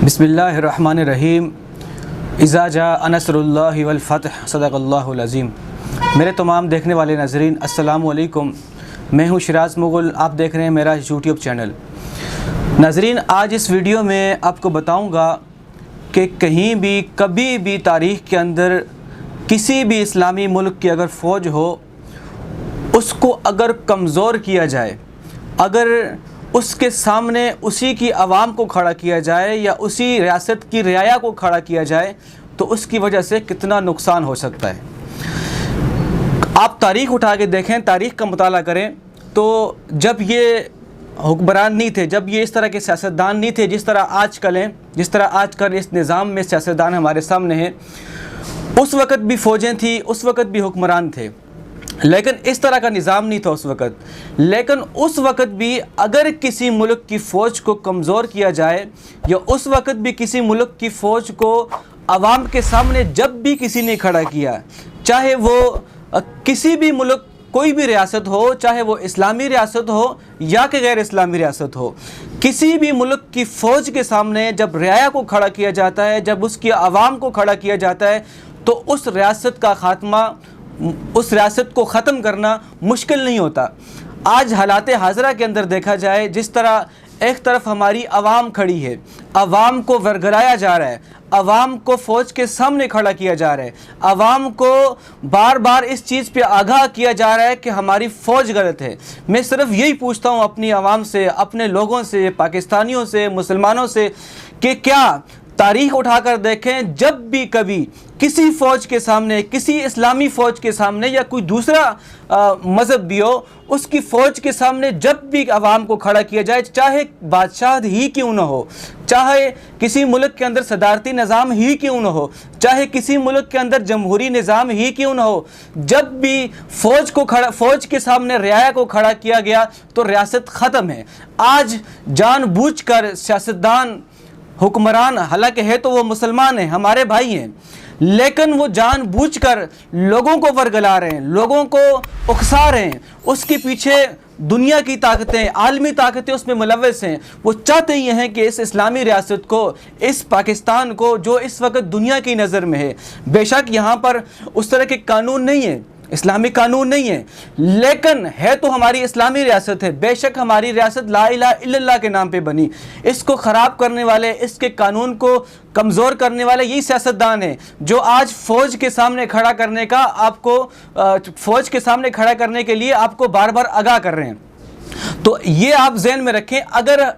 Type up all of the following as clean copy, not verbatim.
बिस्मिल्लाहिर्रहमानिर्रहीम। इज़ा जाअ नस्रुल्लाहि वल फ़त्ह सदक़ल्लाहुल अज़ीम। मेरे तमाम देखने वाले नाज़रीन अस्सलामु अलैकुम। मैं हूँ शिराज़ मुग़ल, आप देख रहे हैं मेरा यूट्यूब चैनल। नाज़रीन, आज इस वीडियो में आपको बताऊँगा कि कहीं भी कभी भी तारीख़ के अंदर किसी भी इस्लामी मुल्क की अगर फ़ौज हो, उसको अगर कमज़ोर किया जाए, अगर उसके सामने उसी की आवाम को खड़ा किया जाए या उसी रियासत की रियाया को खड़ा किया जाए तो उसकी वजह से कितना नुकसान हो सकता है। आप तारीख़ उठा के देखें, तारीख़ का मुताला करें तो जब ये हुक्मरान नहीं थे, जब ये इस तरह के सियासतदान नहीं थे जिस तरह आजकल हैं, जिस तरह आजकल इस निज़ाम में सियासतदान हमारे सामने हैं, उस वक़्त भी फ़ौजें थी, उस वक़्त भी हुक्मरान थे, लेकिन इस तरह का निज़ाम नहीं था उस वक़्त। लेकिन उस वक़्त भी अगर किसी मुल्क की फ़ौज को कमज़ोर किया जाए या उस वक़्त भी किसी मुल्क की फ़ौज को आवाम के सामने जब भी किसी ने खड़ा किया, चाहे वो किसी भी मुल्क कोई भी रियासत हो, चाहे वो इस्लामी रियासत हो या कि गैर इस्लामी रियासत हो, किसी भी मुल्क की फ़ौज के सामने जब रियाया को खड़ा किया जाता है, जब उसकी आवाम को खड़ा किया जाता है तो उस रियासत का ख़ात्मा, उस रियासत को ख़त्म करना मुश्किल नहीं होता। आज हालात हाज़रा के अंदर देखा जाए, जिस तरह एक तरफ हमारी आवाम खड़ी है, आवाम को वरगलाया जा रहा है, आवाम को फ़ौज के सामने खड़ा किया जा रहा है, आवाम को बार बार इस चीज़ पे आगाह किया जा रहा है कि हमारी फ़ौज गलत है। मैं सिर्फ यही पूछता हूँ अपनी आवाम से, अपने लोगों से, पाकिस्तानियों से, मुसलमानों से कि क्या तारीख़ उठाकर देखें, जब भी कभी किसी फ़ौज के सामने, किसी इस्लामी फ़ौज के सामने या कोई दूसरा मज़हब भी हो, उसकी फ़ौज के सामने जब भी आवाम को खड़ा किया जाए, चाहे बादशाह ही क्यों न हो, चाहे किसी मुल्क के अंदर सदारती निज़ाम ही क्यों न हो, चाहे किसी मुल्क के अंदर जमहूरी निज़ाम ही क्यों न हो, जब भी फ़ौज के सामने रियाया को खड़ा किया गया तो रियासत ख़त्म है। आज जानबूझकर सियासतदान, हुक्मरान, हालांकि है तो वो मुसलमान हैं, हमारे भाई हैं, लेकिन वो जानबूझकर लोगों को वरगला रहे हैं, लोगों को उकसा रहे हैं। उसके पीछे दुनिया की ताकतें, आलमी ताकतें उसमें मुलव्वस हैं। वो चाहते ही हैं कि इस इस्लामी रियासत को, इस पाकिस्तान को, जो इस वक्त दुनिया की नज़र में है, बेशक यहाँ पर उस तरह के कानून नहीं है, इस्लामी कानून नहीं है, लेकिन है तो हमारी इस्लामी रियासत है। बेशक हमारी रियासत ला इलाहा इल्लल्लाह के नाम पे बनी। इसको ख़राब करने वाले, इसके कानून को कमज़ोर करने वाले यही सियासतदान हैं जो आज फ़ौज के सामने खड़ा करने का आपको, फ़ौज के सामने खड़ा करने के लिए आपको बार बार आगाह कर रहे हैं। तो ये आप ज़हन में रखें, अगर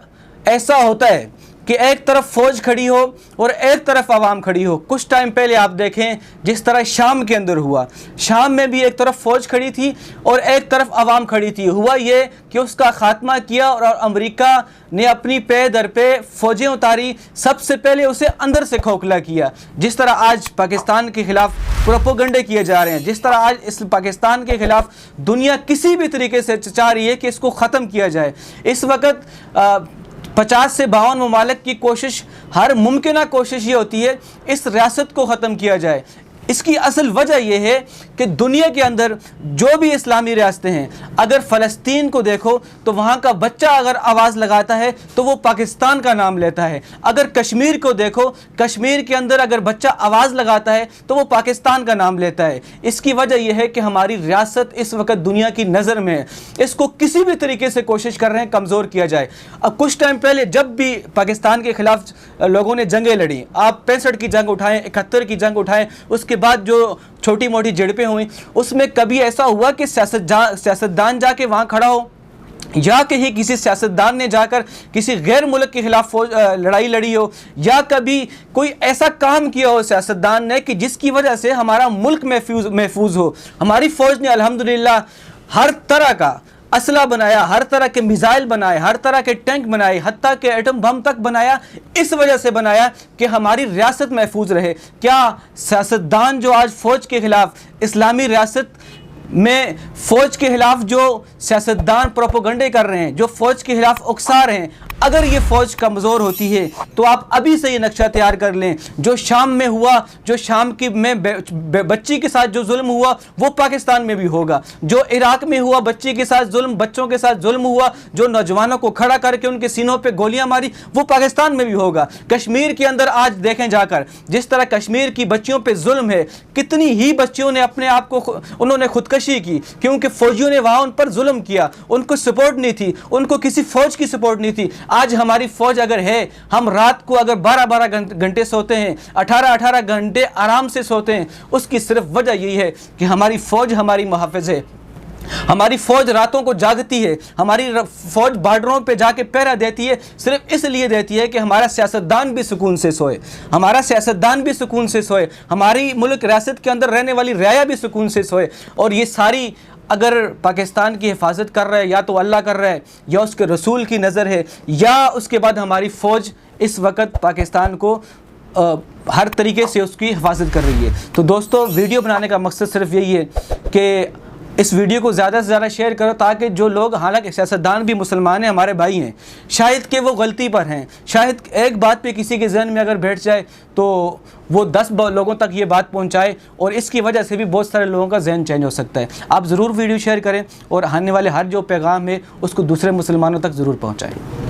ऐसा होता है कि एक तरफ फ़ौज खड़ी हो और एक तरफ आवाम खड़ी हो, कुछ टाइम पहले आप देखें जिस तरह शाम के अंदर हुआ, शाम में भी एक तरफ फ़ौज खड़ी थी और एक तरफ आवाम खड़ी थी। हुआ ये कि उसका ख़ात्मा किया और अमेरिका ने अपनी पे दर पे फ़ौजें उतारी, सबसे पहले उसे अंदर से खोखला किया। जिस तरह आज पाकिस्तान के ख़िलाफ़ प्रोपोगंडे किए जा रहे हैं, जिस तरह आज इस पाकिस्तान के ख़िलाफ़ दुनिया किसी भी तरीके से चाह रही है कि इसको ख़त्म किया जाए। इस वक्त 50 से 52 ममालिक की कोशिश, हर मुमकिन कोशिश ये होती है इस रियासत को ख़त्म किया जाए। इसकी असल वजह यह है कि दुनिया के अंदर जो भी इस्लामी रियासतें हैं, अगर फ़लस्तीन को देखो तो वहाँ का बच्चा अगर आवाज़ लगाता है तो वो पाकिस्तान का नाम लेता है। अगर कश्मीर को देखो, कश्मीर के अंदर अगर बच्चा आवाज़ लगाता है तो वो पाकिस्तान का नाम लेता है। इसकी वजह यह है कि हमारी रियासत इस वक्त दुनिया की नज़र में है, इसको किसी भी तरीके से कोशिश कर रहे हैं कमज़ोर किया जाए। अब कुछ टाइम पहले जब भी पाकिस्तान के ख़िलाफ़ लोगों ने जंगें लड़ी, आप 65 की जंग उठाएँ, 71 की जंग उठाएँ, उसके बाद जो छोटी मोटी झड़पें हुई, उसमें कभी ऐसा हुआ कि सियासतदान जाके वहां खड़ा हो या कि किसी सियासतदान ने जाकर किसी गैर मुल्क के खिलाफ लड़ाई लड़ी हो, या कभी कोई ऐसा काम किया हो सियासतदान ने कि जिसकी वजह से हमारा मुल्क महफूज हो। हमारी फ़ौज ने अल्हम्दुलिल्लाह हर तरह का असला बनाया, हर तरह के मिसाइल बनाए, हर तरह के टैंक बनाए, हत्ता के एटम बम तक बनाया। इस वजह से बनाया कि हमारी रियासत महफूज रहे। क्या सियासतदान जो आज फ़ौज के ख़िलाफ़, इस्लामी रियासत में फ़ौज के ख़िलाफ़ जो सियासतदान प्रोपोगंडे कर रहे हैं, जो फ़ौज के ख़िलाफ़ उकसा रहे हैं, अगर ये फ़ौज कमज़ोर होती है तो आप अभी से ये नक्शा तैयार कर लें। जो शाम में हुआ, जो शाम की में बच्ची के साथ जो जुल्म हुआ वो पाकिस्तान में भी होगा। जो इराक में हुआ बच्ची के साथ जुल्म, बच्चों के साथ जुल्म हुआ, जो नौजवानों को खड़ा करके उनके सीनों पे गोलियां मारी, वो पाकिस्तान में भी होगा। कश्मीर के अंदर आज देखें जाकर जिस तरह कश्मीर की बच्चियों पे जुल्म है, कितनी ही बच्चियों ने अपने आप को उन्होंने खुदकशी की क्योंकि फौजियों ने वहां उन पर जुल्म किया, उनको सपोर्ट नहीं थी, उनको किसी फौज की सपोर्ट नहीं थी। आज हमारी फौज अगर है, हम रात को अगर 12-12 घंटे सोते हैं, 18-18 घंटे आराम से सोते हैं, उसकी सिर्फ वजह यही है कि हमारी फौज हमारी मुहाफ़िज़ है। हमारी फौज रातों को जागती है, हमारी फौज बॉर्डरों पे जाके पहरा देती है, सिर्फ इसलिए देती है कि हमारा सियासतदान भी सुकून से सोए, हमारा सियासतदान भी सुकून से सोए, हमारी मुल्क रियासत के अंदर रहने वाली रियाया भी सुकून से सोए। और ये सारी अगर पाकिस्तान की हिफाजत कर रहा है या तो अल्लाह कर रहा है या उसके रसूल की नज़र है, या उसके बाद हमारी फ़ौज इस वक्त पाकिस्तान को हर तरीके से उसकी हिफाजत कर रही है। तो दोस्तों, वीडियो बनाने का मकसद सिर्फ यही है कि इस वीडियो को ज़्यादा से ज़्यादा शेयर करो ताकि जो लोग, हालांकि सियासतदान भी मुसलमान हैं, हमारे भाई हैं, शायद कि वो गलती पर हैं, शायद एक बात पे किसी के जहन में अगर बैठ जाए तो वो 10 लोगों तक ये बात पहुंचाए और इसकी वजह से भी बहुत सारे लोगों का जहन चेंज हो सकता है। आप ज़रूर वीडियो शेयर करें और आने वाले हर जो पैगाम है उसको दूसरे मुसलमानों तक ज़रूर पहुँचाएँ।